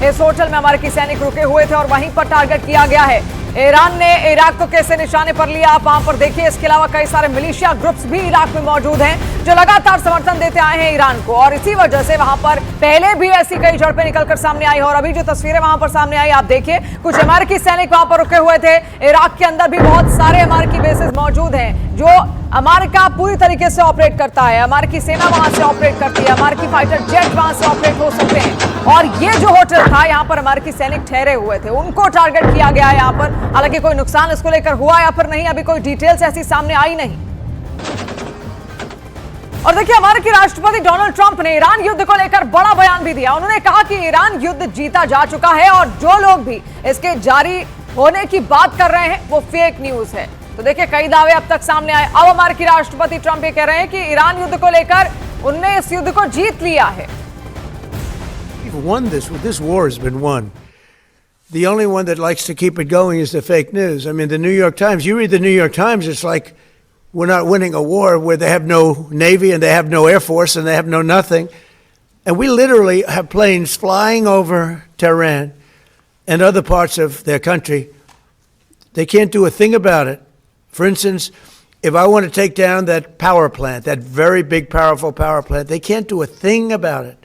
इस होटल में अमेरिकी सैनिक रुके हुए थे और वहीं पर टारगेट किया गया है। ईरान ने इराक को कैसे निशाने पर लिया, आप वहां पर देखिए। इसके अलावा कई सारे मिलिशिया ग्रुप्स भी इराक में मौजूद हैं जो लगातार समर्थन देते आए हैं ईरान को, और इसी वजह से वहां पर पहले भी ऐसी कई झड़पें निकलकर सामने आई। और अभी जो तस्वीरें वहां पर सामने आई, आप देखिए, कुछ अमेरिकी सैनिक वहां पर रुके हुए थे। इराक के अंदर भी बहुत सारे अमेरिकी बेसेस मौजूद हैं जो अमेरिका पूरी तरीके से ऑपरेट करता है। अमेरिकी सेना वहां से ऑपरेट करती है, अमेरिकी फाइटर जेट वहां से ऑपरेट हो सकते हैं। और ये जो होटल था, यहां पर अमेरिकी सैनिक ठहरे हुए थे, उनको टारगेट किया गया है यहां पर। हालांकि कोई नुकसान इसको लेकर हुआ या फिर नहीं, अभी कोई डिटेल्स ऐसी सामने आई नहीं। और देखिए, अमेरिकी राष्ट्रपति डोनाल्ड ट्रंप ने ईरान युद्ध को लेकर बड़ा बयान भी दिया। उन्होंने कहा कि ईरान युद्ध जीता जा चुका है और जो लोग भी इसके जारी होने की बात कर रहे हैं वो फेक न्यूज है। तो देखिए, कई दावे अब तक सामने आए। अब अमेरिकी राष्ट्रपति ट्रंप ये कह रहे हैं कि ईरान युद्ध को लेकर उनने इस युद्ध को जीत लिया है। Won this. This war has been won. The only one that likes to keep it going is the fake news. I mean, the New York Times, you read the New York Times, it's like we're not winning a war where they have no Navy and they have no Air Force and they have no nothing. And we literally have planes flying over Tehran and other parts of their country. They can't do a thing about it. For instance, if I want to take down that power plant, that very big, powerful power plant, they can't do a thing about it.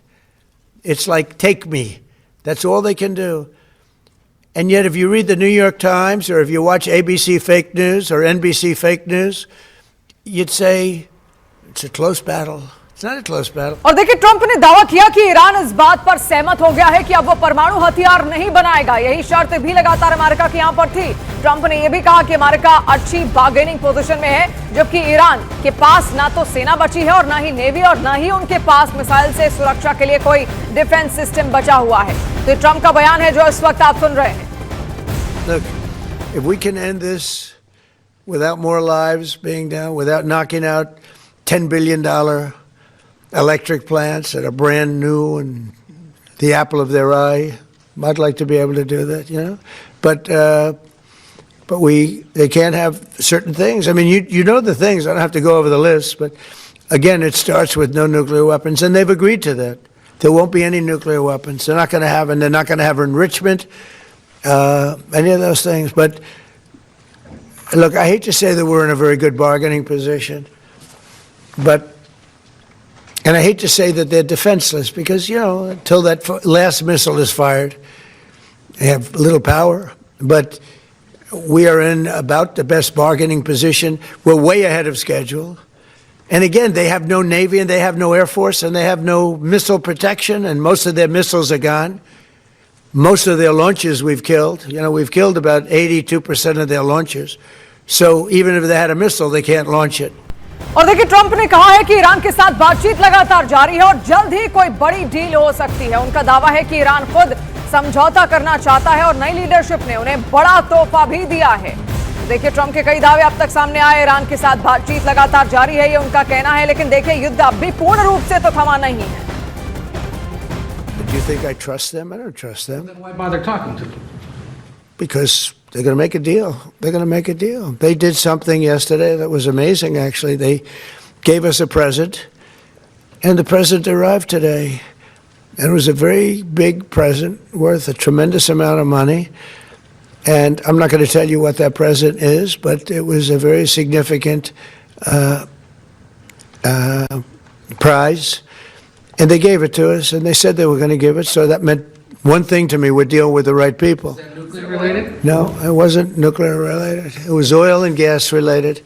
It's like, take me. That's all they can do. And yet, if you read the New York Times or if you watch ABC fake news or NBC fake news, you'd say it's a close battle. It's not a close battle. और देखिए, Trump ने दावा किया कि Iran इस बात पर सहमत हो गया है कि अब वो परमाणु हथियार नहीं बनाएगा। यही शर्त भी लगातार अमेरिका की यहां पर थी। ट्रंप ने यह भी कहा कि अमेरिका अच्छी बार्गेनिंग पोजीशन में है, जबकि ईरान के पास ना तो सेना बची है और ना ही नेवी और ना ही उनके पास मिसाइल से सुरक्षा के लिए कोई डिफेंस सिस्टम बचा हुआ है। तो ट्रंप का बयान है जो इस वक्त आप सुन रहे हैं। Look, if we can end this without more lives being down, without knocking out $10 billion electric plants that are brand new and the apple of their eye, I'd like to be able to do that, you know. But they can't have certain things. I mean, you know the things. I don't have to go over the list, but again, it starts with no nuclear weapons, and they've agreed to that. There won't be any nuclear weapons. They're not going to have, and they're not going to have enrichment, any of those things. But look, I hate to say that we're in a very good bargaining position, and I hate to say that they're defenseless because, you know, until that last missile is fired, they have little power. But we are in about the best bargaining position. We're way ahead of schedule. And again, they have no Navy and they have no Air Force and they have no missile protection, and most of their missiles are gone. Most of their launches we've killed. You know, we've killed about 82% of their launches. So even if they had a missile, they can't launch it. और देखिए, Trump ने कहा है कि Iran के साथ बातचीत लगातार जारी है और जल्द ही कोई बड़ी डील हो सकती है। उनका दावा है कि ईरान खुद समझौता करना चाहता है और नई लीडरशिप ने उन्हें बड़ा तोहफा भी दिया है। देखिए, ट्रंप के कई दावे अब तक सामने आए। ईरान के साथ बातचीत लगातार जारी है, ये उनका कहना है, लेकिन देखिए, युद्ध अब भी पूर्ण रूप से तो थमा नहीं है। Do you think I trust them? I don't trust them. Then why bother talking to them? Because they're going to make a deal. They're going to make a deal. They did something yesterday that was amazing, actually. They gave us a present, and the present arrived today. And it was a very big present worth a tremendous amount of money. And I'm not going to tell you what that present is, but it was a very significant prize. And they gave it to us, and they said they were going to give it, so that meant one thing to me: we're dealing with the right people. Is that nuclear related? No, it wasn't nuclear related. It was oil and gas related,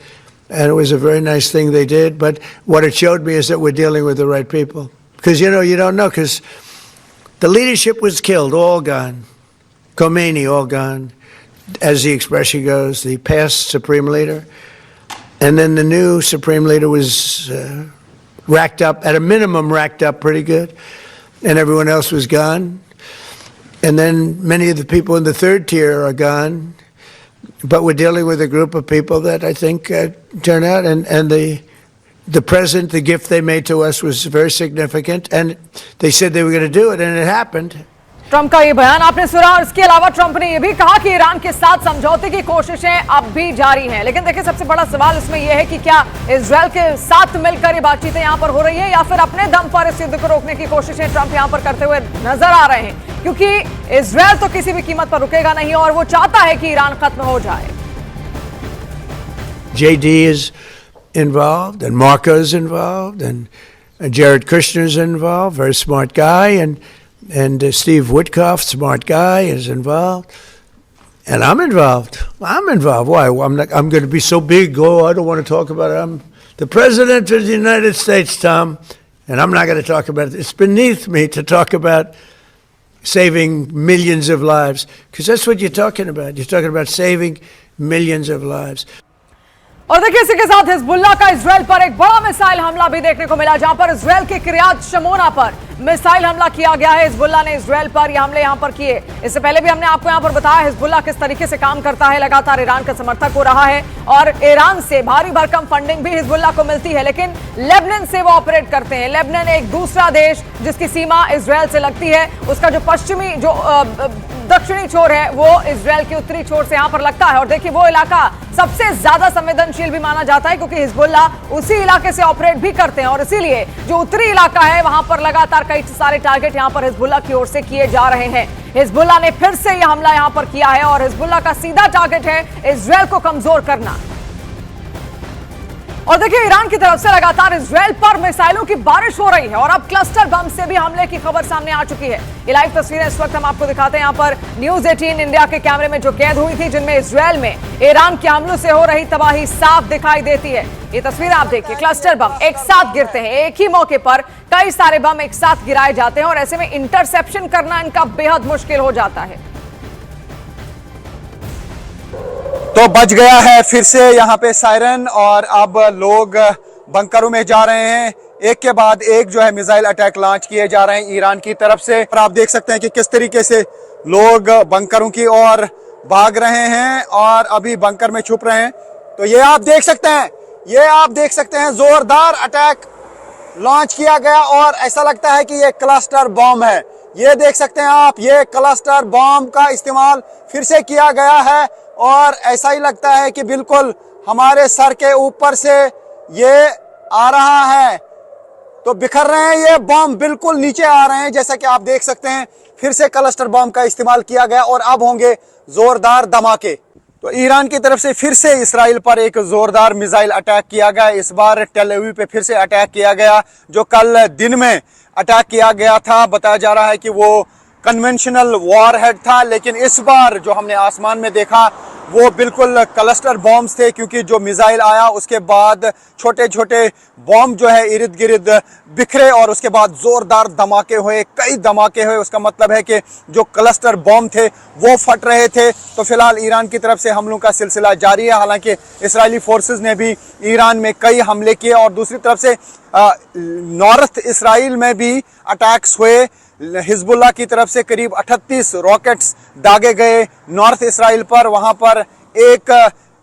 and it was a very nice thing they did. But what it showed me is that we're dealing with the right people. Because, you know, you don't know, because the leadership was killed, all gone. Khomeini, all gone, as the expression goes, the past supreme leader. And then the new supreme leader was racked up, at a minimum racked up pretty good, and everyone else was gone. And then many of the people in the third tier are gone, but we're dealing with a group of people that I think turn out, and the present, the gift they made to us was very significant, and they said they were going to do it, and it happened. Trump का ये बयान आपने सुना और इसके अलावा Trump ने यह भी कहा कि ईरान के साथ समझौते की कोशिशें अब भी जारी हैं। लेकिन देखिए, सबसे बड़ा सवाल इसमें यह है कि क्या इजरायल के साथ मिलकर ये बातचीतें यहां पर हो रही है या फिर अपने दम पर इस युद्ध को रोकने की कोशिशें ट्रंप यहां पर करते हुए नजर आ रहे हैं, क्योंकि इजरायल तो किसी भी कीमत पर रुकेगा नहीं और वो चाहता है कि ईरान खत्म हो जाए। JD is involved, and Marco is involved, and Jared Kushner is involved, very smart guy, and Steve Witkoff, smart guy, is involved, and I'm involved. I'm involved. Why? I'm going to be so big. Oh, I don't want to talk about it. I'm the president of the United States, Tom, and I'm not going to talk about it. It's beneath me to talk about saving millions of lives, because that's what you're talking about. You're talking about saving millions of lives. और देखिए, इसी के साथ Hezbollah का Israel पर एक बड़ा missile हमला भी देखने को मिला, जहां पर इजरायल के किरियात शमोना पर मिसाइल हमला किया गया है। हिजबुल्लाह ने इजरायल पर ये हमले यहां पर किए। इससे पहले भी हमने आपको यहां पर बताया हिजबुल्लाह किस तरीके से काम करता है, लगातार ईरान का समर्थक हो रहा है और ईरान से भारी भरकम फंडिंग भी हिजबुल्लाह को मिलती है, लेकिन लेबनान से वो ऑपरेट करते हैं। लेबनान एक दूसरा देश जिसकी सीमा इजरायल से लगती है, उसका जो पश्चिमी जो दक्षिणी छोर है वो इजरायल के उत्तरी छोर से यहां पर लगता है। और देखिए, वो इलाका सबसे ज्यादा संवेदनशील भी माना जाता है, क्योंकि हिजबुल्लाह उसी इलाके से ऑपरेट भी करते हैं और इसीलिए जो उत्तरी इलाका है वहां पर लगातार कई सारे टारगेट यहां पर हिजबुल्लाह की ओर से किए जा रहे हैं। हिजबुल्लाह ने फिर से यह हमला यहां पर किया है और हिजबुल्लाह का सीधा टारगेट है इजरायल को कमजोर करना। और देखिए, ईरान की तरफ से लगातार इजरायल पर मिसाइलों की बारिश हो रही है और अब क्लस्टर बम से भी हमले की खबर सामने आ चुकी है। ये लाइव तस्वीरें इस वक्त हम आपको दिखाते हैं। यहाँ पर न्यूज 18 इंडिया के कैमरे में जो कैद हुई थी, जिनमें इजरायल में ईरान के हमलों से हो रही तबाही साफ दिखाई देती है। ये तस्वीर आप देखिए, क्लस्टर बम एक साथ गिरते हैं, एक ही मौके पर कई सारे बम एक साथ गिराए जाते हैं और ऐसे में इंटरसेप्शन करना इनका बेहद मुश्किल हो जाता है। तो बज गया है फिर से यहाँ पे सायरन और अब लोग बंकरों में जा रहे हैं। एक के बाद एक जो है मिसाइल अटैक लॉन्च किए जा रहे हैं ईरान की तरफ से और आप देख सकते हैं कि किस तरीके से लोग बंकरों की ओर भाग रहे हैं और अभी बंकर में छुप रहे हैं। तो ये आप देख सकते हैं जोरदार अटैक लॉन्च किया गया और ऐसा लगता है कि ये क्लस्टर बॉम्ब है। ये देख सकते हैं आप, ये क्लस्टर बॉम्ब का इस्तेमाल फिर से किया गया है और ऐसा ही लगता है कि बिल्कुल हमारे सर के ऊपर से ये आ रहा है। तो बिखर रहे हैं ये बॉम्ब, बिल्कुल नीचे आ रहे हैं। जैसा कि आप देख सकते हैं, फिर से क्लस्टर बॉम्ब का इस्तेमाल किया गया और अब होंगे जोरदार धमाके। तो ईरान की तरफ से फिर से इसराइल पर एक जोरदार मिसाइल अटैक किया गया। इस बार टेल अवीव पे फिर से अटैक किया गया, जो कल दिन में अटैक किया गया था। बताया जा रहा है कि वो कन्वेंशनल वॉर हेड था, लेकिन इस बार जो हमने आसमान में देखा वो बिल्कुल क्लस्टर बॉम्ब्स थे, क्योंकि जो मिसाइल आया उसके बाद छोटे छोटे बॉम्ब जो है इर्द गिर्द बिखरे और उसके बाद जोरदार धमाके हुए, कई धमाके हुए। उसका मतलब है कि जो क्लस्टर बॉम्ब थे वो फट रहे थे। तो फिलहाल ईरान की तरफ से हमलों का सिलसिला जारी है। हालांकि इसराइली फोर्सेस ने भी ईरान में कई हमले किए और दूसरी तरफ से नॉर्थ इसराइल में भी अटैक्स हुए। हिजबुल्लाह की तरफ से करीब 38 रॉकेट्स दागे गए नॉर्थ इसराइल पर। वहां पर एक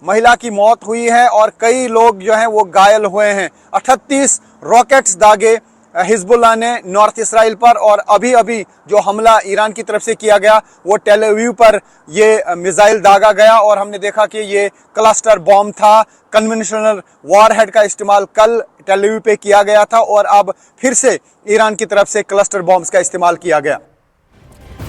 महिला की मौत हुई है और कई लोग जो हैं वो घायल हुए हैं। 38 रॉकेट्स दागे हिजबुल्लाह ने नॉर्थ इसराइल पर और अभी अभी जो हमला ईरान की तरफ से किया गया वो टेल अवीव पर ये मिसाइल दागा गया और हमने देखा कि ये क्लस्टर बॉम्ब था। कन्वेंशनल वॉरहेड का इस्तेमाल कल टेल अवीव पे किया गया था और अब फिर से ईरान की तरफ से क्लस्टर बॉम्ब्स का इस्तेमाल किया गया।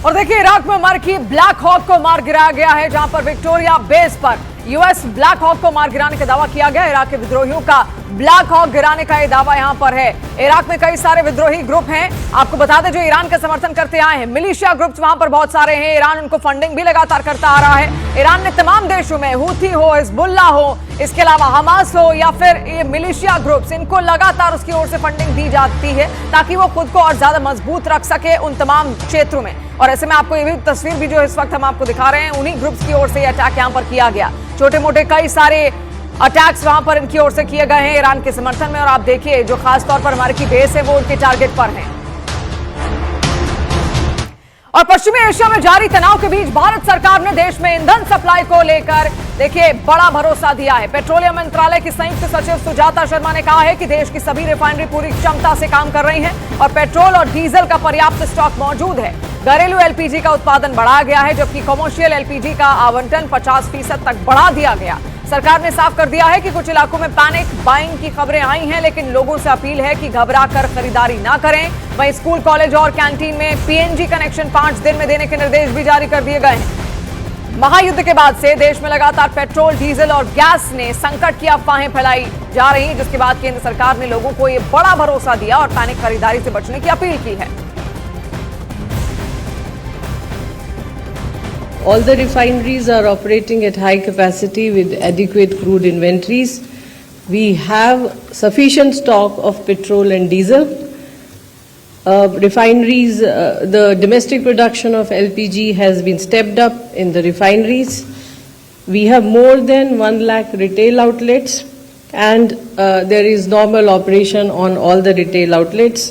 और देखिए, इराक में मरकी ब्लैक हॉक को मार गिराया गया है, जहां पर विक्टोरिया बेस पर यूएस ब्लैक हॉक को मार गिराने का दावा किया गया। इराक के विद्रोहियों का ब्लैक हॉक गिराने का यह दावा यहां पर है। इराक में कई सारे विद्रोही ग्रुप हैं, आपको बता दें, जो ईरान का समर्थन करते आए हैं। मिलिशिया ग्रुप्स वहां पर बहुत सारे हैं। ईरान उनको फंडिंग भी लगातार करता आ रहा है। ईरान ने तमाम देशों में, हूथी हो, हिजबुल्लाह हो, इसके अलावा हमास हो या फिर ये मिलिशिया ग्रुप्स, इनको लगातार उसकी ओर से फंडिंग दी जाती है ताकि वो खुद को और ज्यादा मजबूत रख सके उन तमाम क्षेत्रों में। और ऐसे में आपको ये भी तस्वीर भी जो इस वक्त हम आपको दिखा रहे हैं, उन्हीं ग्रुप्स की ओर से ये अटैक यहां पर किया गया। छोटे मोटे कई सारे अटैक्स वहां पर इनकी ओर से किए गए हैं ईरान के समर्थन में। और आप देखिए, जो खास तौर पर हमारे की बेस है वो उनके टारगेट पर है। और पश्चिमी एशिया में जारी तनाव के बीच भारत सरकार ने देश में ईंधन सप्लाई को लेकर देखिए बड़ा भरोसा दिया है। पेट्रोलियम मंत्रालय की संयुक्त सचिव सुजाता शर्मा ने कहा है कि देश की सभी रिफाइनरी पूरी क्षमता से काम कर रही हैं और पेट्रोल और डीजल का पर्याप्त स्टॉक मौजूद है। घरेलू एलपीजी का उत्पादन बढ़ाया गया है, जबकि कमर्शियल एलपीजी का आवंटन 50% तक बढ़ा दिया गया। सरकार ने साफ कर दिया है कि कुछ इलाकों में पैनिक बाइंग की खबरें आई हैं, लेकिन लोगों से अपील है कि घबराकर खरीदारी ना करें। वहीं स्कूल, कॉलेज और कैंटीन में पीएनजी कनेक्शन 5 दिन में देने के निर्देश भी जारी कर दिए गए हैं। महायुद्ध के बाद से देश में लगातार पेट्रोल, डीजल और गैस ने संकट की अफवाहें फैलाई जा रही हैं, जिसके बाद केंद्र सरकार ने लोगों को यह बड़ा भरोसा दिया और पैनिक खरीदारी से बचने की अपील की है। All the refineries are operating at high capacity with adequate crude inventories. We have sufficient stock of petrol and diesel. Refineries, the domestic production of LPG has been stepped up in the refineries. We have more than 1 lakh retail outlets, and there is normal operation on all the retail outlets.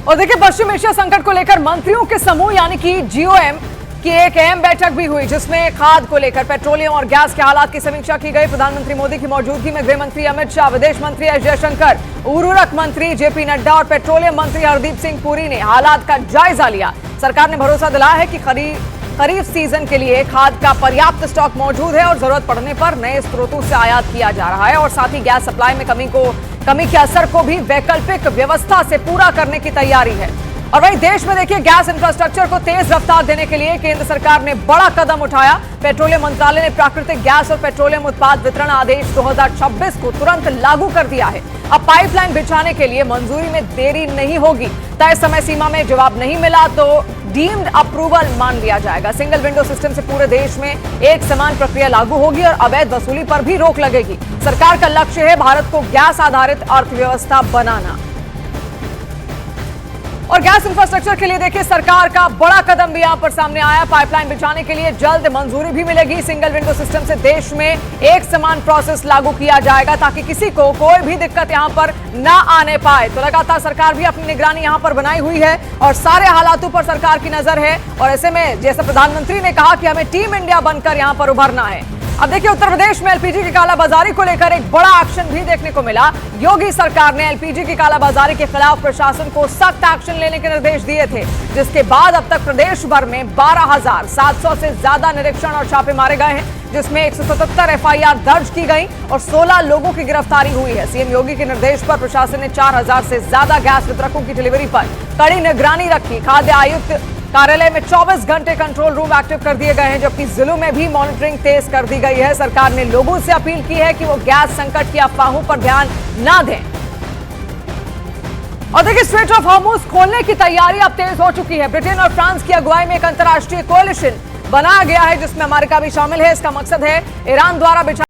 और देखिए, पश्चिम Asia संकट को लेकर मंत्रियों के समूह यानी कि जीओएम की एक अहम बैठक भी हुई, जिसमें खाद को लेकर पेट्रोलियम और गैस के हालात की समीक्षा की गई। प्रधानमंत्री मोदी की मौजूदगी में गृह मंत्री अमित शाह, विदेश मंत्री एस जयशंकर, उर्वरक मंत्री जेपी नड्डा और पेट्रोलियम मंत्री हरदीप सिंह पुरी ने हालात का जायजा लिया। सरकार ने भरोसा दिलाया है कि खरीफ सीजन के लिए खाद का पर्याप्त स्टॉक मौजूद है और जरूरत पड़ने पर नए स्रोतों से आयात किया जा रहा है और साथ ही गैस सप्लाई में कमी के असर को भी वैकल्पिक व्यवस्था से पूरा करने की तैयारी है। और वहीं देश में देखिए, गैस इंफ्रास्ट्रक्चर को तेज रफ्तार देने के लिए केंद्र सरकार ने बड़ा कदम उठाया। पेट्रोलियम मंत्रालय ने प्राकृतिक गैस और पेट्रोलियम उत्पाद वितरण आदेश 2026 को तुरंत लागू कर दिया है। अब पाइपलाइन बिछाने के लिए मंजूरी में देरी नहीं होगी। तय समय सीमा में जवाब नहीं मिला तो डीम्ड अप्रूवल मान लिया जाएगा। सिंगल विंडो सिस्टम से पूरे देश में एक समान प्रक्रिया लागू होगी और अवैध वसूली पर भी रोक लगेगी। सरकार का लक्ष्य है भारत को गैस आधारित अर्थव्यवस्था बनाना। और गैस इंफ्रास्ट्रक्चर के लिए देखिए, सरकार का बड़ा कदम भी यहां पर सामने आया। पाइपलाइन बिछाने के लिए जल्द मंजूरी भी मिलेगी। सिंगल विंडो सिस्टम से देश में एक समान प्रोसेस लागू किया जाएगा ताकि किसी को कोई भी दिक्कत यहां पर ना आने पाए। तो लगातार सरकार भी अपनी निगरानी यहां पर बनाई हुई है और सारे हालातों पर सरकार की नजर है। और ऐसे में जैसे प्रधानमंत्री ने कहा कि हमें टीम इंडिया बनकर यहां पर उभरना है। अब देखिए, उत्तर प्रदेश में एलपीजी की कालाबाजारी को लेकर एक बड़ा एक्शन भी देखने को मिला। योगी सरकार ने एलपीजी की कालाबाजारी के खिलाफ प्रशासन को सख्त एक्शन लेने के निर्देश दिए थे, जिसके बाद अब तक प्रदेश भर में 12,700 से ज्यादा निरीक्षण और छापे मारे गए हैं, जिसमें 177 एफआईआर दर्ज की गई और 16 लोगों की गिरफ्तारी हुई है। सीएम योगी के निर्देश पर प्रशासन ने 4,000 से ज्यादा गैस वितरकों की डिलीवरी पर कड़ी निगरानी रखी। खाद्य आयुक्त कार्यालय में 24 घंटे कंट्रोल रूम एक्टिव कर दिए गए हैं, जबकि जिलों में भी मॉनिटरिंग तेज कर दी गई है। सरकार ने लोगों से अपील की है कि वो गैस संकट की अफवाहों पर ध्यान ना दें। और देखिए, स्ट्रेट ऑफ हॉर्मुज खोलने की तैयारी अब तेज हो चुकी है। ब्रिटेन और फ्रांस की अगुवाई में एक अंतर्राष्ट्रीय कोalition बनाया गया है, जिसमें अमेरिका भी शामिल है। इसका मकसद है ईरान द्वारा